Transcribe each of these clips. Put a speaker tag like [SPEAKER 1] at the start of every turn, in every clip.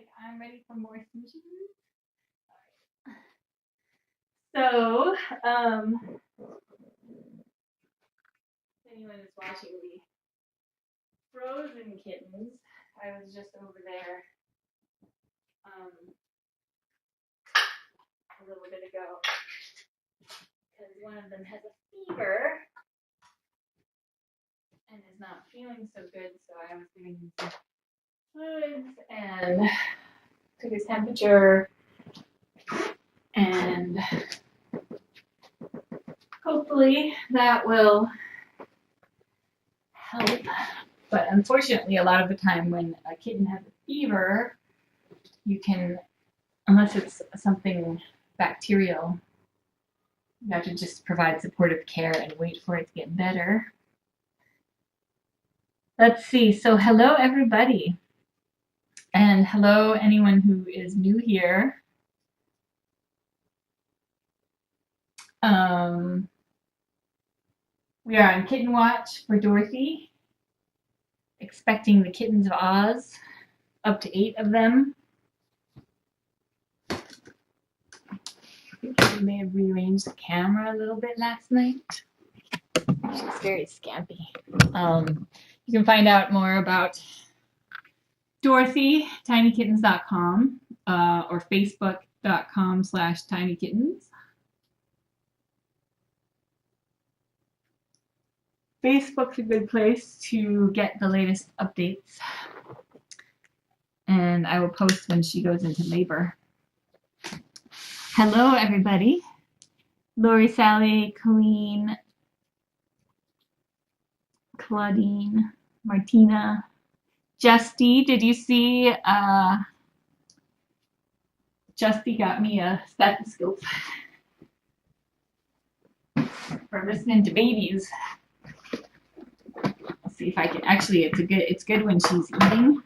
[SPEAKER 1] like I'm ready for more sushi. So, if anyone is watching the frozen kittens, I was just over there a little bit ago because one of them has a fever and is not feeling so good, so I was giving him some fluids and took his temperature, and hopefully that will help. But unfortunately, a lot of the time when a kitten has a fever, you can, unless it's something bacterial, you have to just provide supportive care and wait for it to get better. Let's see. So hello, everybody. And hello, anyone who is new here. We are on Kitten Watch for Dorothy, expecting the Kittens of Oz, up to 8 of them. I think we may have rearranged the camera a little bit last night. She's very scampy. You can find out more about Dorothy, tinykittens.com, or facebook.com/tinykittens. Facebook's a good place to get the latest updates. And I will post when she goes into labor. Hello, everybody. Lori, Sally, Colleen, Claudine, Martina, Justy. Did you see? Justy got me a stethoscope for listening to babies. Let's see if I can. Actually, it's good when she's eating.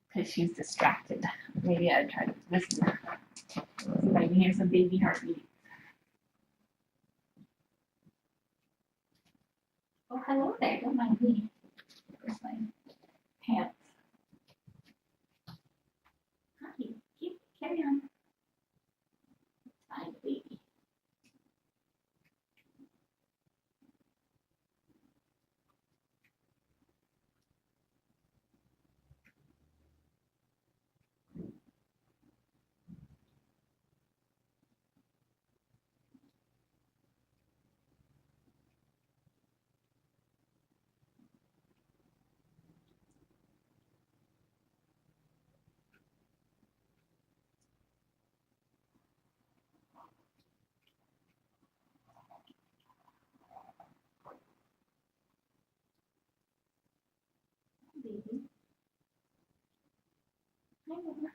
[SPEAKER 1] Because she's distracted. Maybe I'd try to listen. See if I can hear some baby heartbeat. Oh, hello there. Don't mind me. Where's my pants? Hi. Carry on. Fine, baby. Baby. Hi, Mama.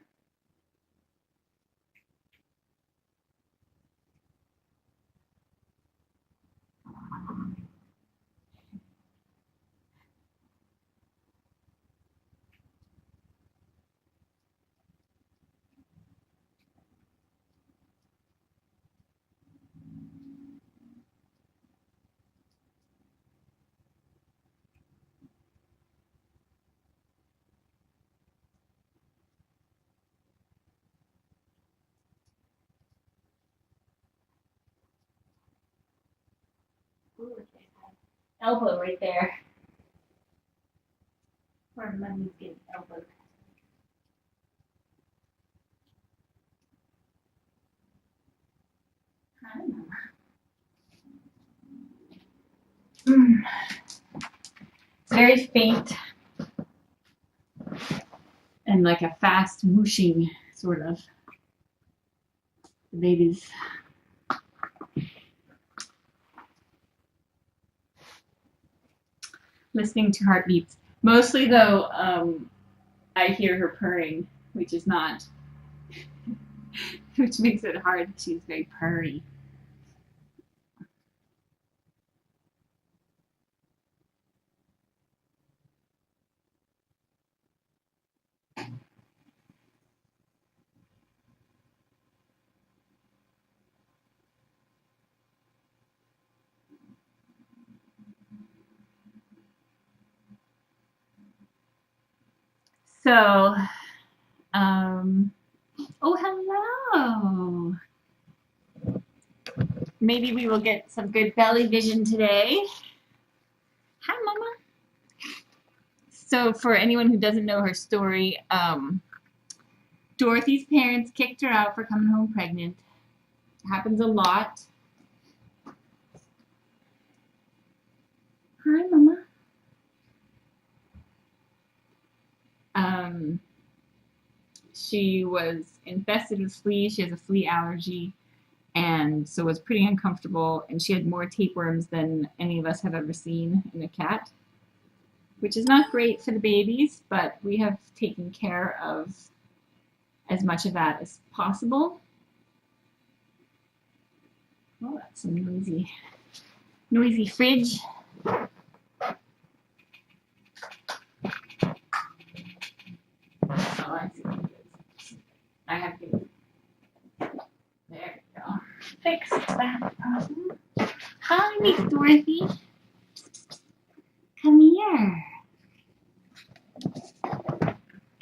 [SPEAKER 1] Ooh, okay. Elbow right there. Where Mummy's getting elbowed. Hi, Mama. It's very faint and like a fast whooshing sort of. The baby's listening to heartbeats. Mostly though, I hear her purring, which is not, which makes it hard. She's very purry. So, oh, hello. Maybe we will get some good belly vision today. Hi, Mama. So, for anyone who doesn't know her story, Dorothy's parents kicked her out for coming home pregnant. It happens a lot. Hi, Mama. She was infested with fleas. She has a flea allergy, and so was pretty uncomfortable. And she had more tapeworms than any of us have ever seen in a cat, which is not great for the babies, but we have taken care of as much of that as possible. Oh, that's some noisy fridge. Oh, I see what it is. I have to. There we go. Fix that problem. Hi, Miss Dorothy. Come here.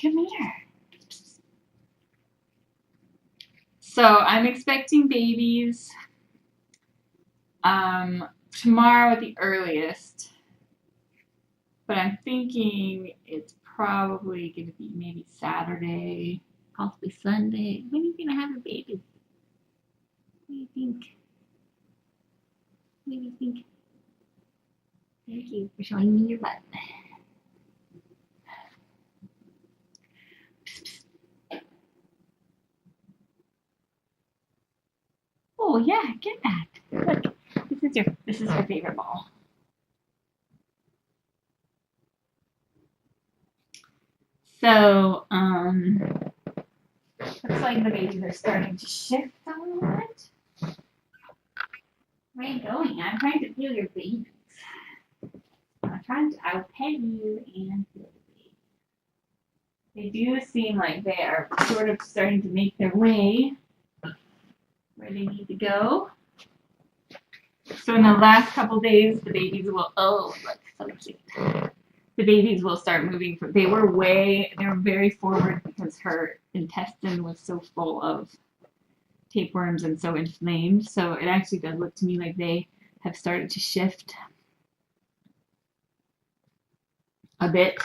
[SPEAKER 1] Come here. So I'm expecting babies tomorrow at the earliest, but I'm thinking it's probably going to be maybe Saturday, possibly Sunday. When are you going to have a baby? What do you think? What do you think? Thank you for showing me your butt. Oh yeah, get that. Look, this is her favorite ball. So, looks like the babies are starting to shift a little bit. Where are you going? I'm trying to feel your babies. I'll pet you and feel the baby. They do seem like they are sort of starting to make their way where they need to go. So in the last couple days, the babies will, oh, look, so cute. The babies will start moving. They were very forward because her intestine was so full of tapeworms and so inflamed. So it actually does look to me like they have started to shift a bit.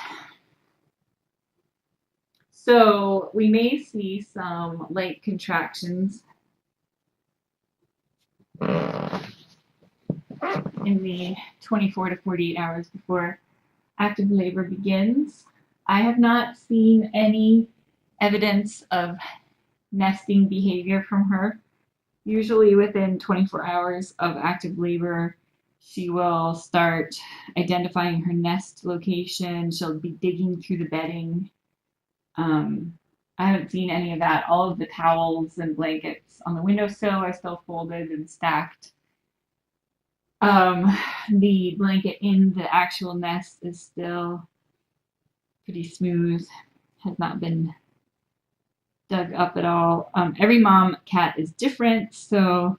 [SPEAKER 1] So we may see some light contractions in the 24 to 48 hours before active labor begins. I have not seen any evidence of nesting behavior from her. Usually within 24 hours of active labor, she will start identifying her nest location. She'll be digging through the bedding. I haven't seen any of that. All of the towels and blankets on the windowsill are still folded and stacked. The blanket in the actual nest is still pretty smooth, has not been dug up at all. Every mom cat is different, so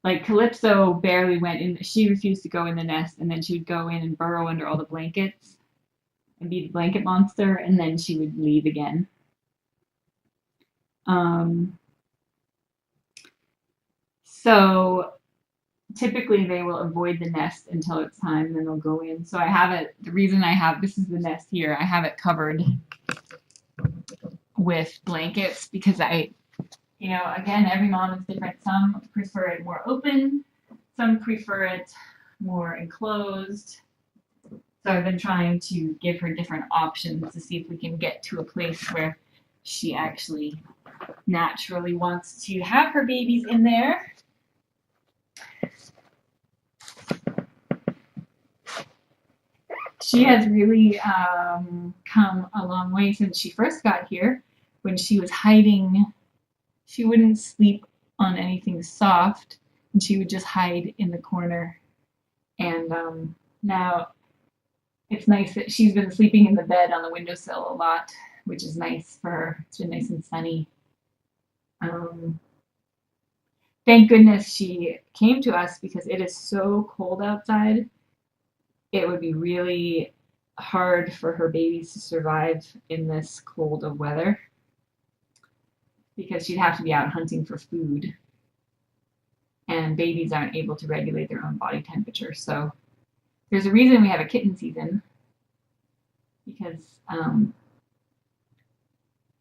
[SPEAKER 1] like Calypso barely went in. She refused to go in the nest, and then she would go in and burrow under all the blankets and be the blanket monster, and then she would leave again. So typically they will avoid the nest until it's time, and then they'll go in. So I have it, the reason this is the nest here, I have it covered with blankets because again, every mom is different. Some prefer it more open, some prefer it more enclosed. So I've been trying to give her different options to see if we can get to a place where she actually naturally wants to have her babies in there. She has really come a long way since she first got here. When she was hiding, she wouldn't sleep on anything soft, and she would just hide in the corner. And now it's nice that she's been sleeping in the bed on the windowsill a lot, which is nice for her. It's been nice and sunny. Thank goodness she came to us because it is so cold outside. It would be really hard for her babies to survive in this cold of weather because she'd have to be out hunting for food, and babies aren't able to regulate their own body temperature. So there's a reason we have a kitten season, because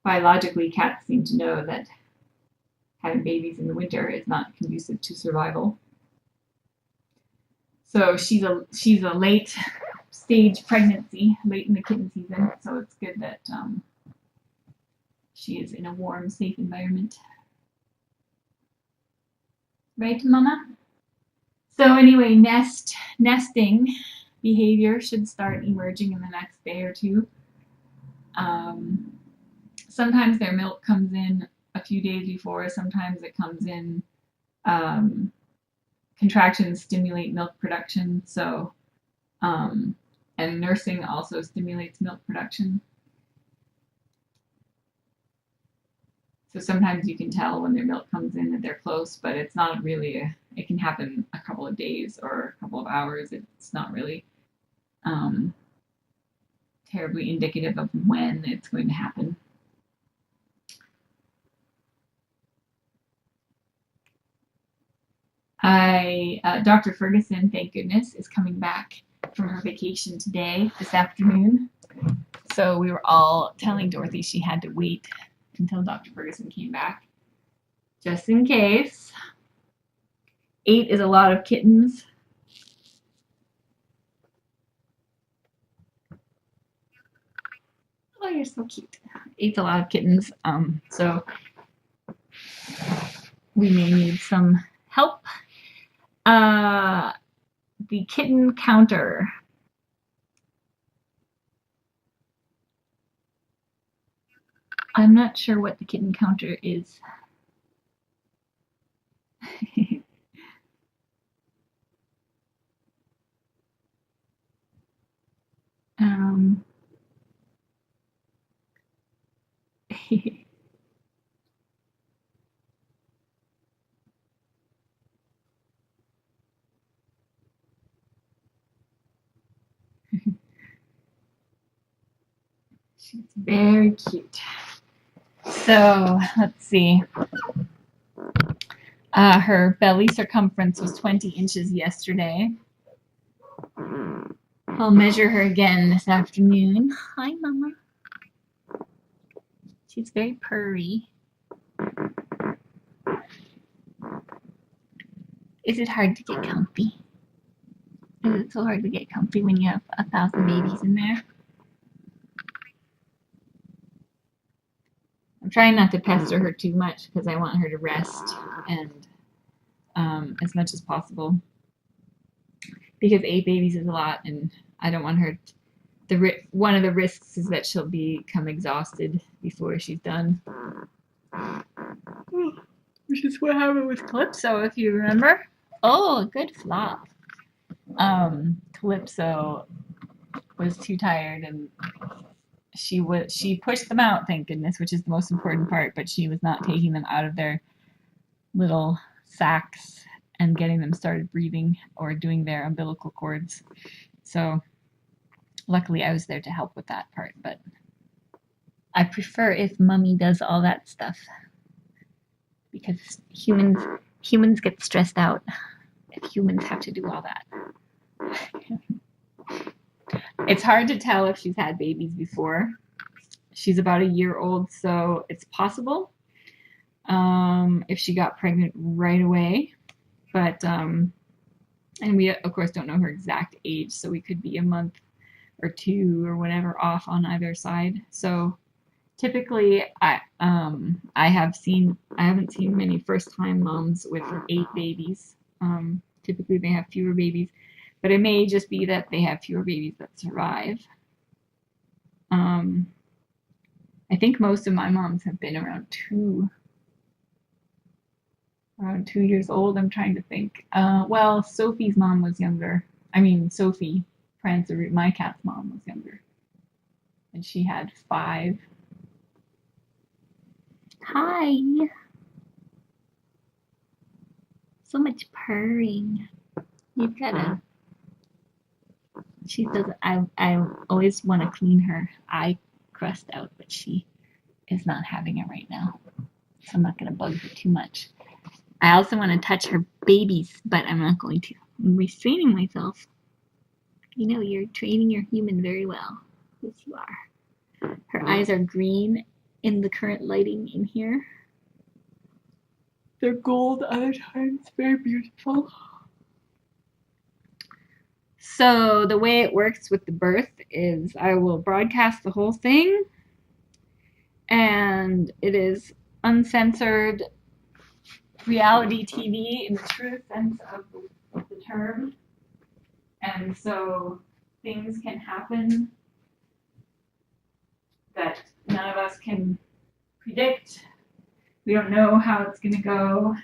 [SPEAKER 1] biologically cats seem to know that having babies in the winter is not conducive to survival. So she's a late stage pregnancy, late in the kitten season. So it's good that she is in a warm, safe environment. Right, Mama? So anyway, nesting behavior should start emerging in the next day or two. Sometimes their milk comes in a few days before. Sometimes it comes in. Contractions stimulate milk production. So, and nursing also stimulates milk production. So sometimes you can tell when their milk comes in that they're close, but it's not really, it can happen a couple of days or a couple of hours. It's not really terribly indicative of when it's going to happen. Dr. Ferguson, thank goodness, is coming back from her vacation this afternoon. So we were all telling Dorothy she had to wait until Dr. Ferguson came back, just in case. 8 is a lot of kittens. Oh, you're so cute. 8's a lot of kittens, so we may need some help. The kitten counter. I'm not sure what the kitten counter is. She's very cute. So let's see. Her belly circumference was 20 inches yesterday. I'll measure her again this afternoon. Hi, Mama. She's very purry. Is it hard to get comfy? Is it so hard to get comfy when you have 1,000 babies in there? I'm trying not to pester her too much because I want her to rest and as much as possible. Because 8 babies is a lot, and I don't want her. One of the risks is that she'll become exhausted before she's done. Which is what happened with Calypso, if you remember. Oh, good flop. Calypso was too tired, and she pushed them out, thank goodness, which is the most important part, but she was not taking them out of their little sacks and getting them started breathing or doing their umbilical cords. So luckily I was there to help with that part, but I prefer if Mummy does all that stuff because humans get stressed out if humans have to do all that. It's hard to tell if she's had babies before. She's about a year old, so it's possible if she got pregnant right away. But, and we, of course, don't know her exact age, so we could be a month or 2 or whatever off on either side. So typically, I haven't seen many first-time moms with 8 babies. Typically, they have fewer babies. But it may just be that they have fewer babies that survive. I think most of my moms have been around 2 years old. I'm trying to think. Well, Sophie's mom was younger. I mean, Sophie Prancer, my cat's mom, was younger. And she had 5. Hi. So much purring. You've got She doesn't. I always want to clean her eye crust out, but she is not having it right now, so I'm not going to bug her too much. I also want to touch her babies, but I'm not going to. I'm restraining myself. You know, you're training your human very well. Yes, you are. Her eyes are green in the current lighting in here. They're gold other times. Very beautiful. So the way it works with the birth is I will broadcast the whole thing, and it is uncensored reality TV in the true sense of the term. And so things can happen that none of us can predict. We don't know how it's going to go.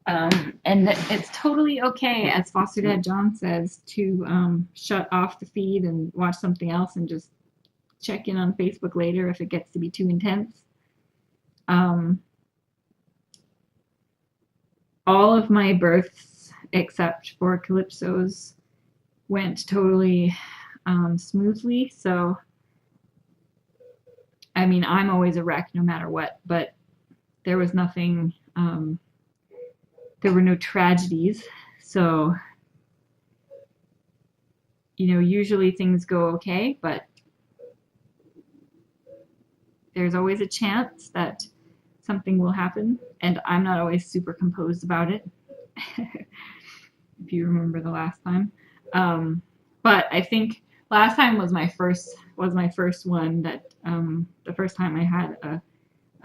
[SPEAKER 1] And it's totally okay, as Foster Dad John says, to shut off the feed and watch something else and just check in on Facebook later if it gets to be too intense. All of my births, except for Calypso's, went totally smoothly. So, I mean, I'm always a wreck no matter what, but there was nothing, there were no tragedies. So, you know, usually things go okay, but there's always a chance that something will happen, and I'm not always super composed about it. If you remember the last time. But I think last time was my first one that the first time I had a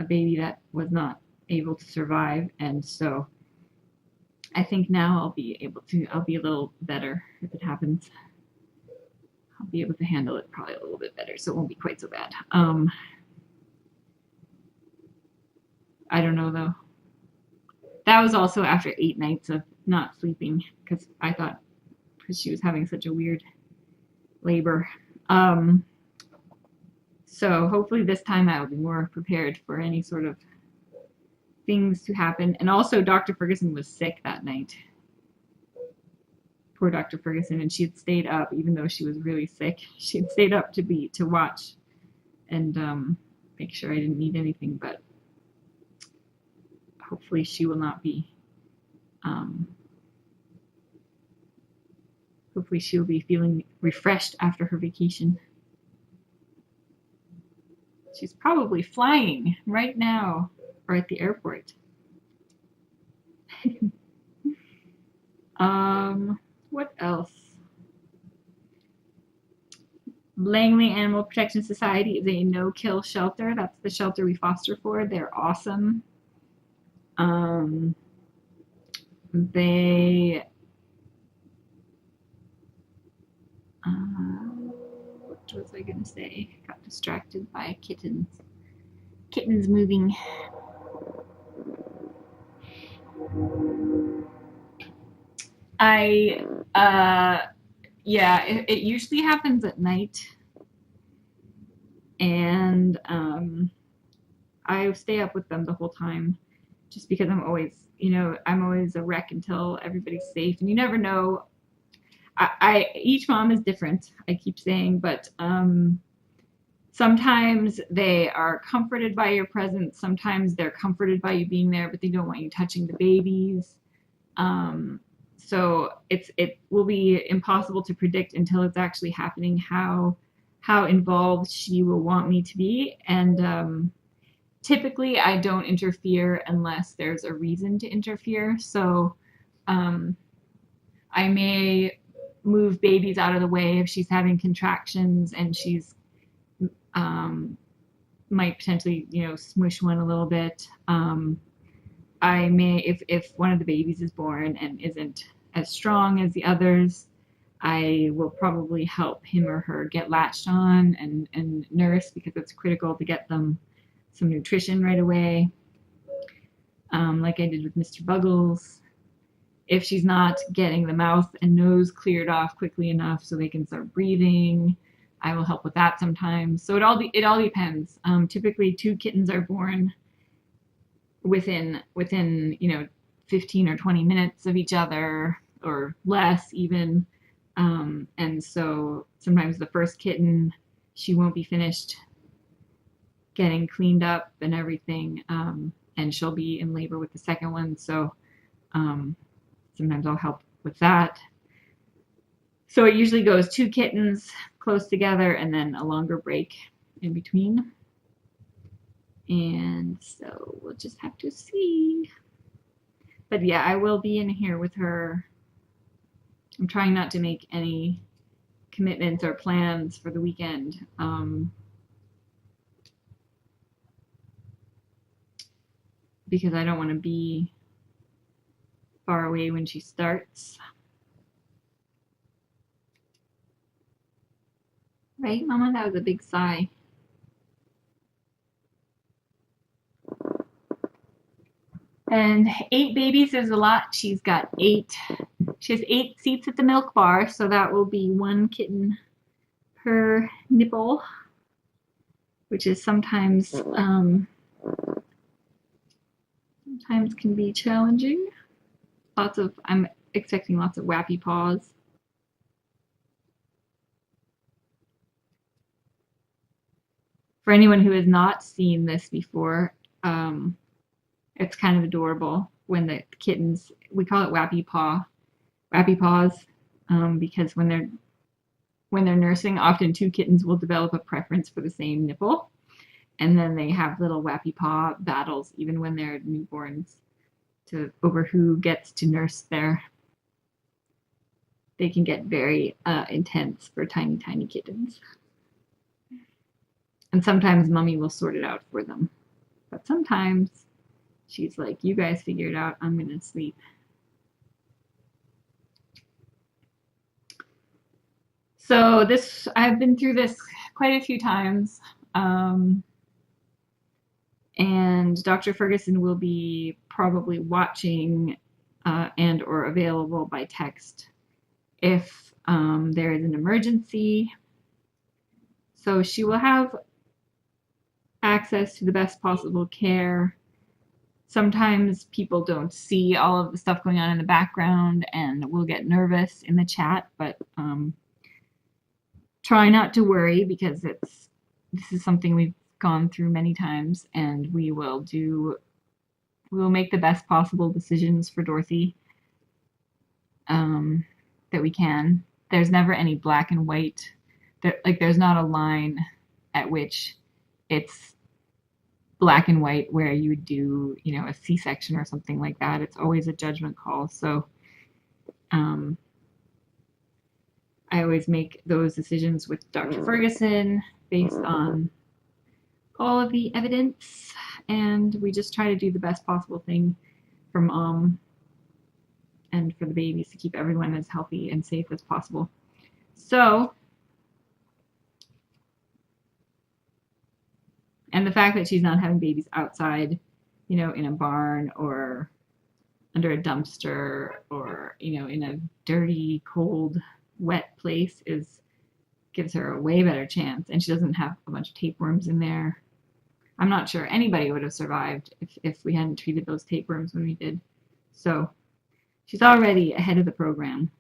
[SPEAKER 1] baby that was not able to survive, and so I think now I'll be a little better if it happens. I'll be able to handle it probably a little bit better, so it won't be quite so bad. I don't know though. That was also after 8 nights of not sleeping because she was having such a weird labor. So hopefully this time I will be more prepared for any sort of things to happen. And also Dr. Ferguson was sick that night. Poor Dr. Ferguson, and she had stayed up even though she was really sick. She had stayed up to watch and make sure I didn't need anything, but hopefully she will not be hopefully she'll be feeling refreshed after her vacation. She's probably flying right now or at the airport. What else? Langley Animal Protection Society is a no-kill shelter. That's the shelter we foster for. They're awesome. They what was I gonna say? Got distracted by kittens. Kittens moving. Yeah, it usually happens at night, and I stay up with them the whole time, just because I'm always a wreck until everybody's safe, and you never know. Each mom is different, I keep saying, but sometimes they are comforted by your presence, sometimes they're comforted by you being there, but they don't want you touching the babies. So it will be impossible to predict until it's actually happening how involved she will want me to be, and typically I don't interfere unless there's a reason to interfere. So I may move babies out of the way if she's having contractions and she's might potentially smush one a little bit. I may, if one of the babies is born and isn't as strong as the others, I will probably help him or her get latched on and nurse, because it's critical to get them some nutrition right away, like I did with Mr. Buggles. If she's not getting the mouth and nose cleared off quickly enough so they can start breathing, I will help with that sometimes. So it all depends. Typically 2 kittens are born within 15 or 20 minutes of each other, or less even. And so sometimes the first kitten, she won't be finished getting cleaned up and everything, and she'll be in labor with the second one. So sometimes I'll help with that. So it usually goes 2 kittens close together and then a longer break in between. And so we'll just have to see. But yeah, I will be in here with her. I'm trying not to make any commitments or plans for the weekend. Because I don't want to be far away when she starts. Right, Mama? That was a big sigh. And 8 babies is a lot. She's got 8. She has 8 seats at the milk bar, so that will be 1 kitten per nipple, which is sometimes can be challenging. I'm expecting lots of wappy paws. For anyone who has not seen this before, it's kind of adorable when the kittens, we call it wappy paws, because when they're nursing, often 2 kittens will develop a preference for the same nipple, and then they have little wappy paw battles even when they're newborns over who gets to nurse there. They can get very intense for tiny, tiny kittens. And sometimes Mummy will sort it out for them. But sometimes she's like, you guys figure it out, I'm gonna sleep. So I've been through this quite a few times. And Dr. Ferguson will be probably watching and or available by text if there is an emergency. So she will have access to the best possible care. Sometimes people don't see all of the stuff going on in the background and will get nervous in the chat, but try not to worry because this is something we've gone through many times, and we will make the best possible decisions for Dorothy that we can. There's never any black and white. There's not a line at which it's black and white where you would do, a C-section or something like that. It's always a judgment call. So I always make those decisions with Dr. Ferguson based on all of the evidence, and we just try to do the best possible thing for Mom and for the babies to keep everyone as healthy and safe as possible. So, and the fact that she's not having babies outside, in a barn or under a dumpster or, in a dirty, cold, wet place gives her a way better chance, and she doesn't have a bunch of tapeworms in there. I'm not sure anybody would have survived if we hadn't treated those tapeworms when we did. So she's already ahead of the program.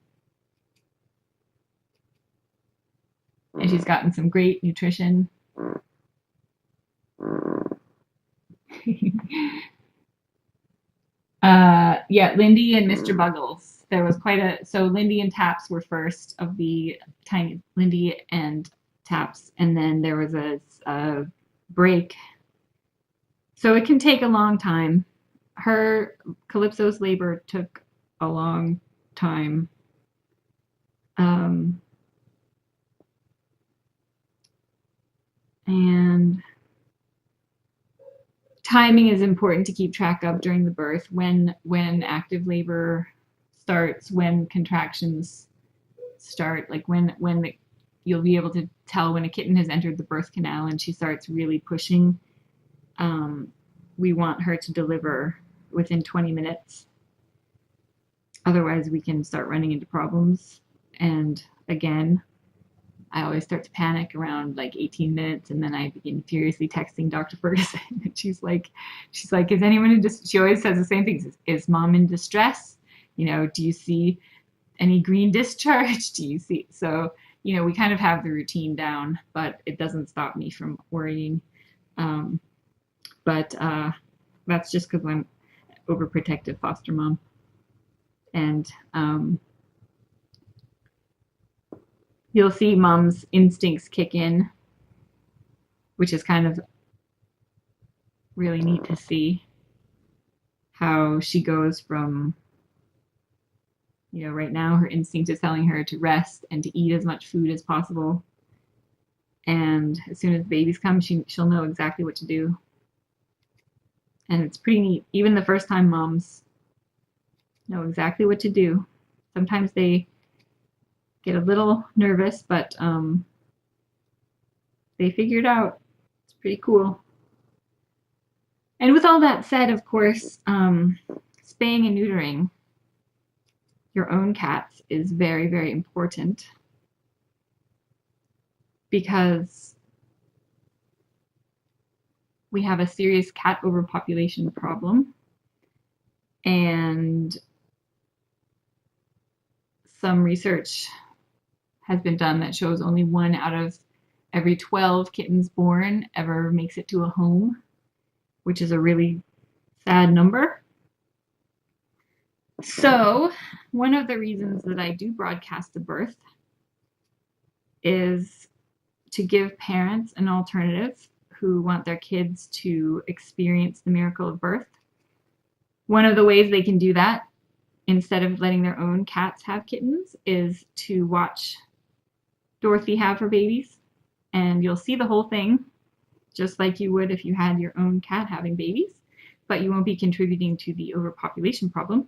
[SPEAKER 1] And she's gotten some great nutrition. Yeah, Lindy and Mr. Buggles. There was so Lindy and Taps were first of the tiny, Lindy and Taps, and then there was a break. So it can take a long time. Her Calypso's labor took a long time. And timing is important to keep track of during the birth, when active labor starts, when contractions start, like when you'll be able to tell when a kitten has entered the birth canal and she starts really pushing. We want her to deliver within 20 minutes. Otherwise, we can start running into problems. And again, I always start to panic around like 18 minutes, and then I begin furiously texting Dr. Ferguson. And she's like, is anyone in distress? She always says the same things. Is Mom in distress? Do you see any green discharge? Do you see? So, you know, we kind of have the routine down, but it doesn't stop me from worrying. Um, but that's just because I'm overprotective foster mom. And you'll see mom's instincts kick in, which is kind of really neat to see how she goes from, you know, right now her instinct is telling her to rest and to eat as much food as possible. And as soon as babies come, she'll know exactly what to do. And it's pretty neat. Even the first time moms know exactly what to do. Sometimes they get a little nervous, but they figure it out. It's pretty cool. And with all that said, of course, spaying and neutering your own cats is very, very important because we have a serious cat overpopulation problem. And some research has been done that shows only 1 out of every 12 kittens born ever makes it to a home, which is a really sad number. So, one of the reasons that I do broadcast the birth is to give parents an alternative who want their kids to experience the miracle of birth. One of the ways they can do that, instead of letting their own cats have kittens, is to watch Dorothy have her babies. And you'll see the whole thing, just like you would if you had your own cat having babies, but you won't be contributing to the overpopulation problem.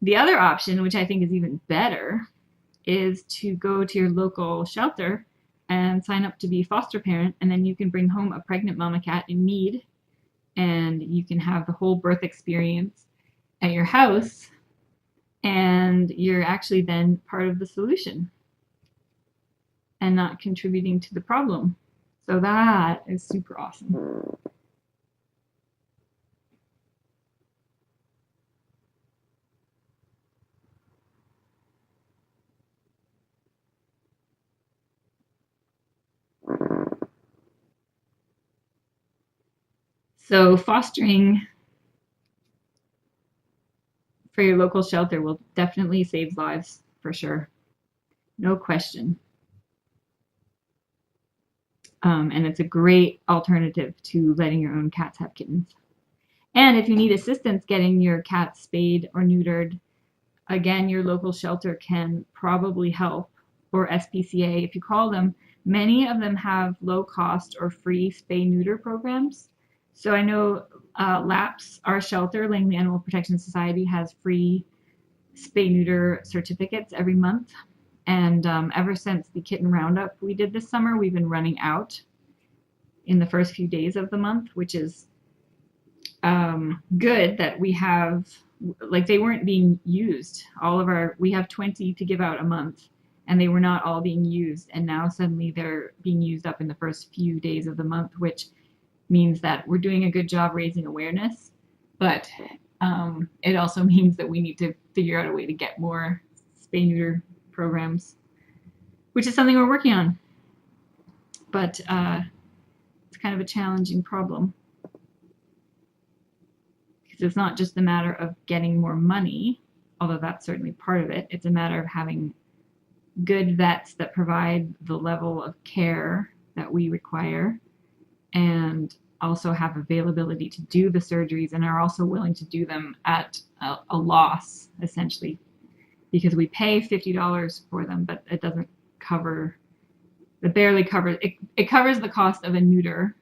[SPEAKER 1] The other option, which I think is even better, is to go to your local shelter and sign up to be a foster parent, and then you can bring home a pregnant mama cat in need, and you can have the whole birth experience at your house, and you're actually then part of the solution and not contributing to the problem. So that is super awesome. So fostering for your local shelter will definitely save lives, for sure. No question. And it's a great alternative to letting your own cats have kittens. And if you need assistance getting your cat spayed or neutered, again, your local shelter can probably help, or SPCA if you call them. Many of them have low cost or free spay neuter programs. So I know LAPS, our shelter, Langley Animal Protection Society, has free spay neuter certificates every month. And ever since the kitten roundup we did this summer, we've been running out in the first few days of the month, which is good that we have, like, they weren't being used. We have 20 to give out a month, and they were not all being used. And now suddenly they're being used up in the first few days of the month, which means that we're doing a good job raising awareness. But it also means that we need to figure out a way to get more spay neuter programs, which is something we're working on. But it's kind of a challenging problem because it's not just a matter of getting more money, although that's certainly part of it. It's a matter of having good vets that provide the level of care that we require and also have availability to do the surgeries and are also willing to do them at a loss, essentially, because we pay $50 for them, but it doesn't cover, it barely covers, it covers the cost of a neuter,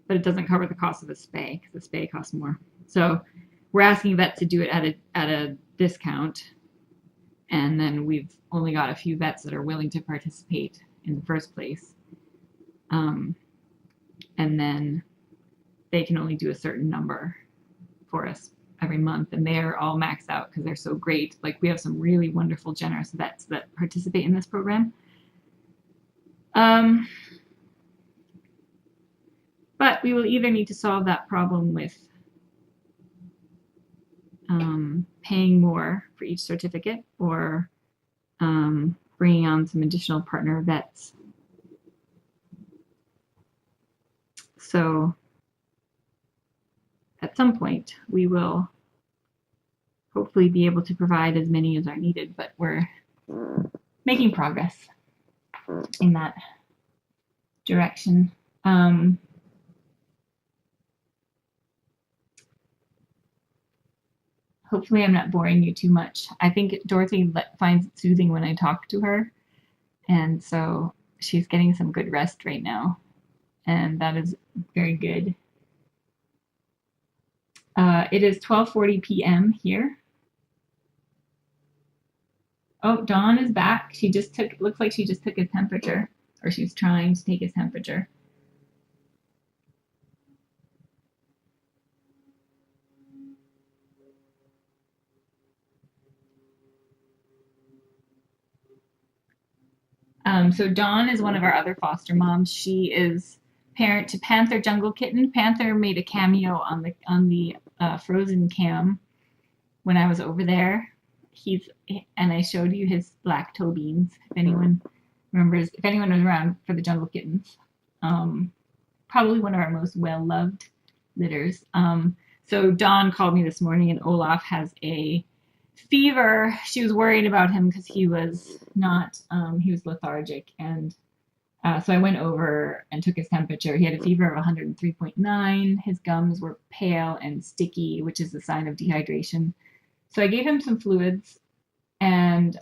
[SPEAKER 1] but it doesn't cover the cost of a spay, because the spay costs more. So we're asking vets to do it at a discount, and then we've only got a few vets that are willing to participate in the first place. And then they can only do a certain number for us every month, and they're all maxed out because they're so great. Like, we have some really wonderful, generous vets that participate in this program. But we will either need to solve that problem with paying more for each certificate or bringing on some additional partner vets. So at some point, we will hopefully be able to provide as many as are needed, but we're making progress in that direction. Hopefully I'm not boring you too much. I think Dorothy finds it soothing when I talk to her, and so she's getting some good rest right now, and that is very good. It is 12:40 p.m. here. Oh, Dawn is back. She just took, looks like she just took his temperature, or she was trying to take his temperature. So Dawn is one of our other foster moms. She is parent to Panther Jungle Kitten. Panther made a cameo on the Frozen cam when I was over there. And I showed you his black toe beans. If anyone remembers, if anyone was around for the Jungle Kittens, probably one of our most well-loved litters. So Dawn called me this morning, and Olaf has a fever. She was worried about him because he was not, he was lethargic, and so I went over and took his temperature. He had a fever of 103.9. His gums were pale and sticky, which is a sign of dehydration. So I gave him some fluids, and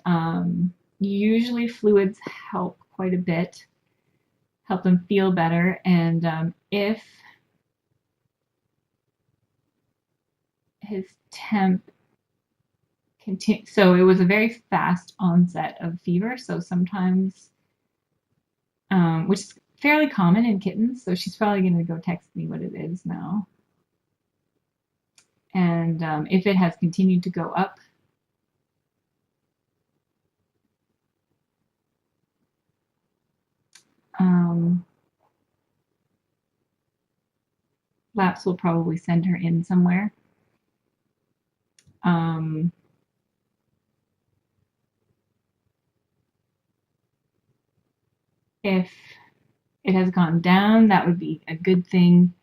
[SPEAKER 1] usually fluids help quite a bit, help him feel better. And if his temp so it was a very fast onset of fever. So sometimes, which is fairly common in kittens. So she's probably going to go text me what it is now. And if it has continued to go up, Laps will probably send her in somewhere. If it has gone down, that would be a good thing.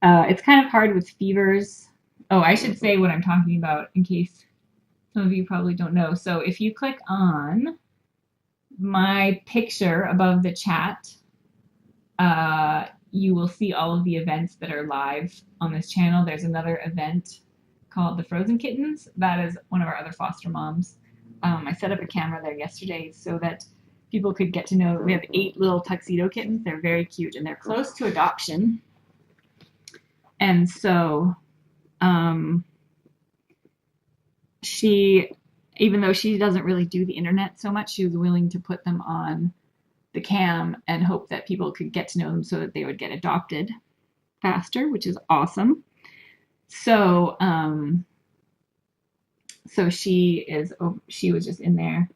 [SPEAKER 1] It's kind of hard with fevers. Oh, I should say what I'm talking about in case some of you probably don't know. So if you click on my picture above the chat, you will see all of the events that are live on this channel. There's another event called the Frozen Kittens. That is one of our other foster moms. I set up a camera there yesterday so that people could get to know. We have 8 little tuxedo kittens. They're very cute, and they're close to adoption. And so she, even though she doesn't really do the internet so much, she was willing to put them on the cam and hope that people could get to know them so that they would get adopted faster, which is awesome. So so she was just in there.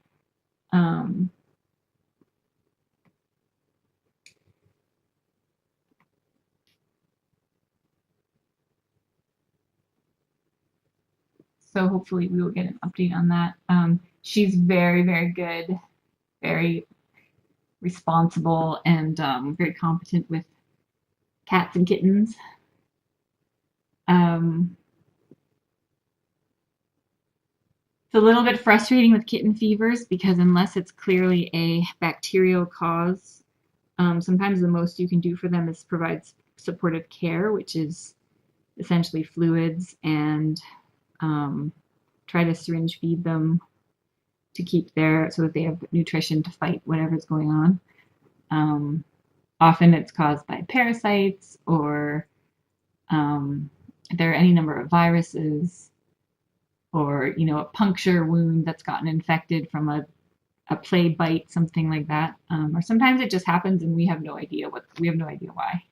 [SPEAKER 1] So hopefully we will get an update on that. She's very, very good, very responsible, and very competent with cats and kittens. It's a little bit frustrating with kitten fevers because unless it's clearly a bacterial cause, sometimes the most you can do for them is provide supportive care, which is essentially fluids, and try to syringe feed them to keep so that they have nutrition to fight whatever's going on. Often it's caused by parasites, or there are any number of viruses, or a puncture wound that's gotten infected from a play bite, something like that. Or sometimes it just happens and we have no idea why.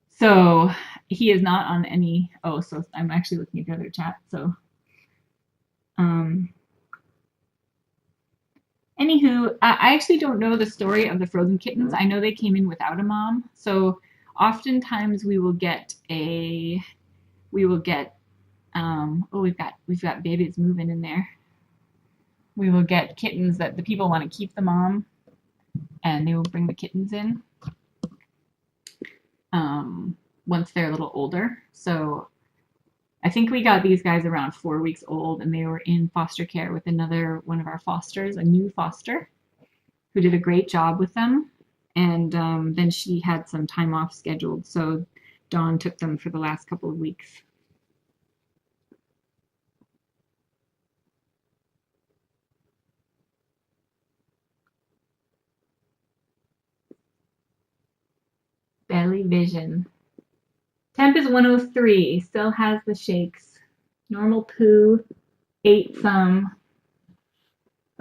[SPEAKER 1] So he is not on any. Oh, so I'm actually looking at the other chat. So, anywho, I actually don't know the story of the Frozen Kittens. I know they came in without a mom. So oftentimes we will get Oh, we've got babies moving in there. We will get kittens that the people want to keep the mom, and they will bring the kittens in once they're a little older. So I think we got these guys around 4 weeks old, and they were in foster care with another one of our fosters, a new foster, who did a great job with them. And then she had some time off scheduled, so Dawn took them for the last couple of weeks. Belly vision. Temp is 103, still has the shakes. Normal poo, ate some.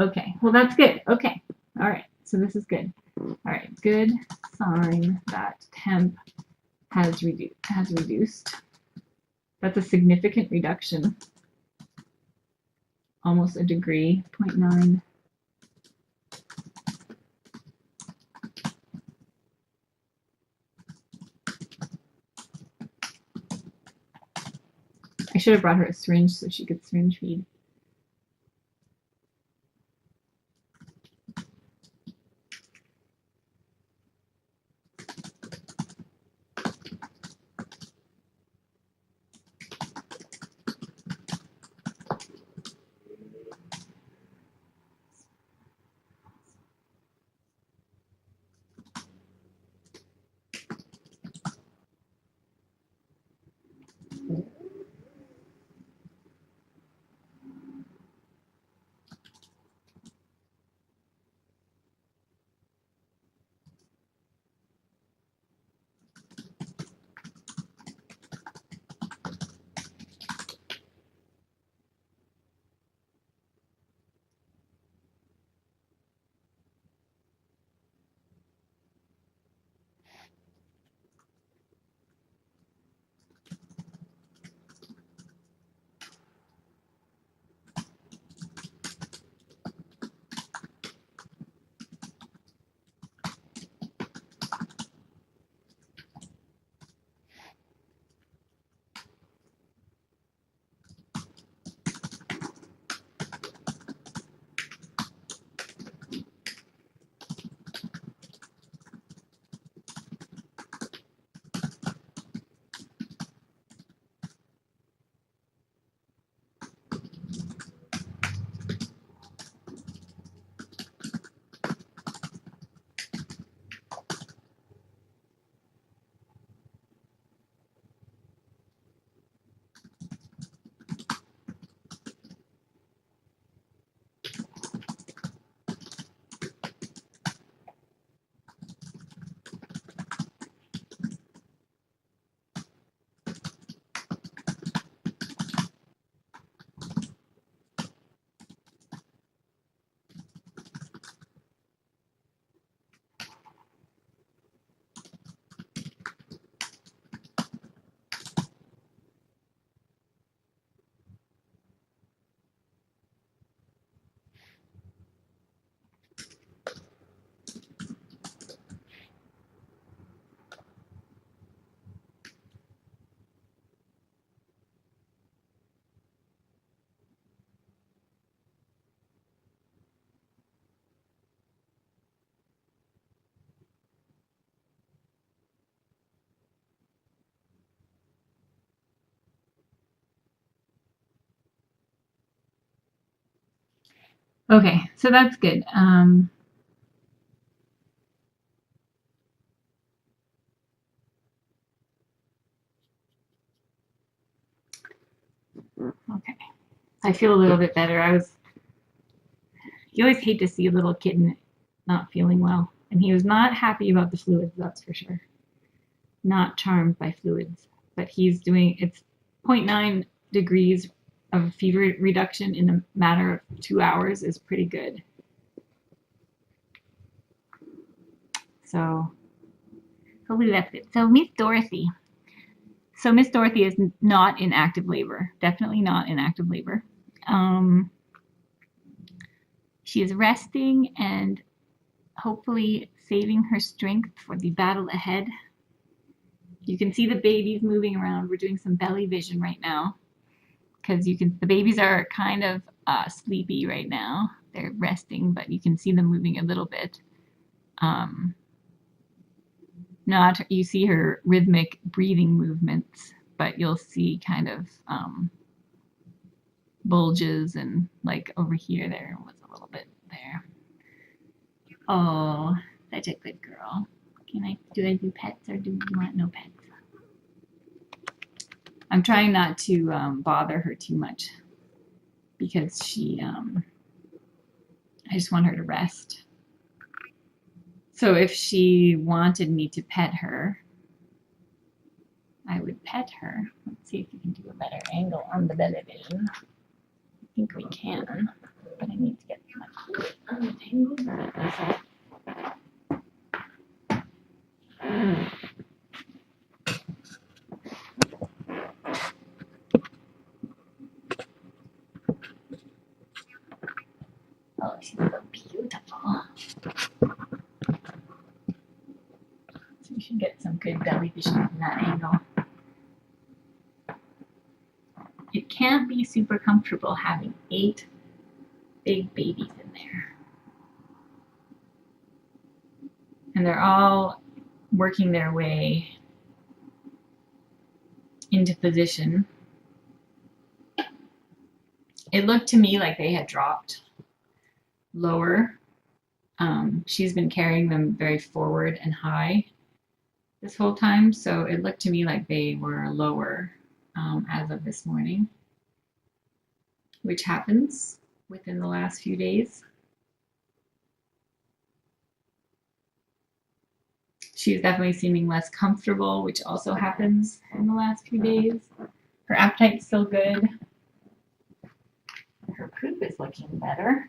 [SPEAKER 1] Okay, well that's good. Okay, all right, so this is good. All right, good sign that temp has reduced. That's a significant reduction, almost a degree, 0.9. I should have brought her a syringe so she could syringe feed. Okay, so that's good. Okay, I feel a little bit better. You always hate to see a little kitten not feeling well, and he was not happy about the fluids, that's for sure. Not charmed by fluids, but he's doing, it's 0.9 degrees of fever reduction in a matter of 2 hours is pretty good. So hopefully that's it. So Miss Dorothy. So Miss Dorothy is not in active labor, definitely not in active labor. She is resting and hopefully saving her strength for the battle ahead. You can see the babies moving around. We're doing some belly vision right now. because the babies are kind of sleepy right now. They're resting, but you can see them moving a little bit. Not you see her rhythmic breathing movements, but you'll see kind of bulges, and like over here there was a little bit there. Oh, such a good girl. Do I do pets, or do you want no pets? I'm trying not to bother her too much because I just want her to rest. So if she wanted me to pet her, I would pet her. Let's see if we can do a better angle on the belly button. I think we can, but I need to get my cord untangled. Oh, she's so beautiful. So you should get some good belly vision from that angle. It can't be super comfortable having 8 big babies in there. And they're all working their way into position. It looked to me like they had dropped lower. She's been carrying them very forward and high this whole time, so it looked to me like they were lower as of this morning, which happens within the last few days. She's definitely seeming less comfortable, which also happens in the last few days. Her appetite's still good. Her poop is looking better,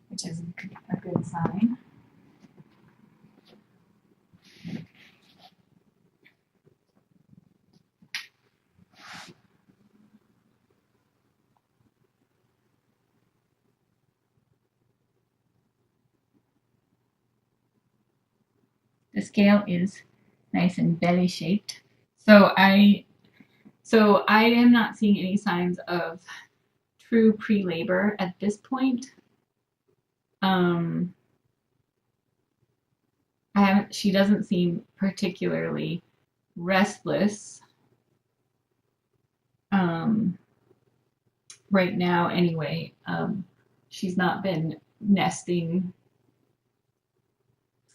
[SPEAKER 1] which is a good sign. The scale is nice and belly shaped. So I am not seeing any signs of true pre-labor at this point. She doesn't seem particularly restless right now anyway. She's not been nesting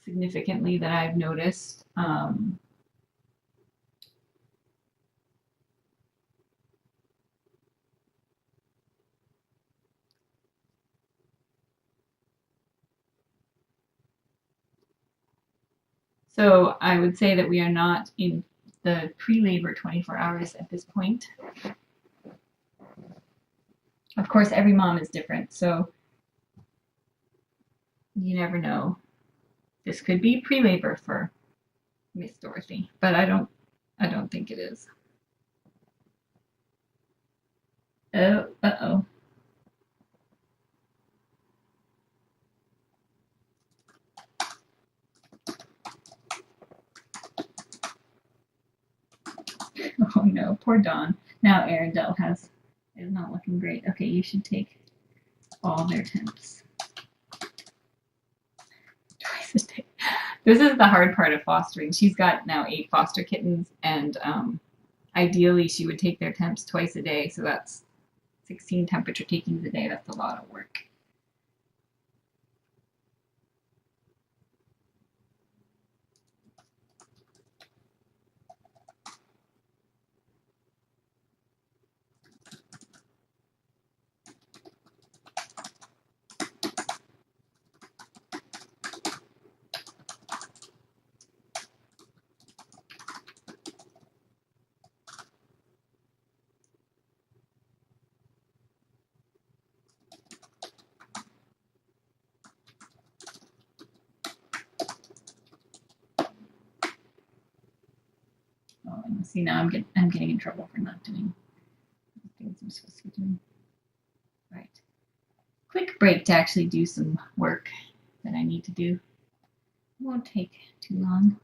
[SPEAKER 1] significantly that I've noticed. So I would say that we are not in the pre-labor 24 hours at this point. Of course, every mom is different, so you never know. This could be pre-labor for Miss Dorothy, but I don't think it is. Oh, uh-oh. Oh no, poor Dawn. Now Arendelle is not looking great. Okay, you should take all their temps. Twice a day. This is the hard part of fostering. She's got now 8 foster kittens, and ideally she would take their temps twice a day, so that's 16 temperature takings a day. That's a lot of work. Oh, and see, now I'm getting in trouble for not doing the things I'm supposed to be doing. Right. Quick break to actually do some work that I need to do. It won't take too long.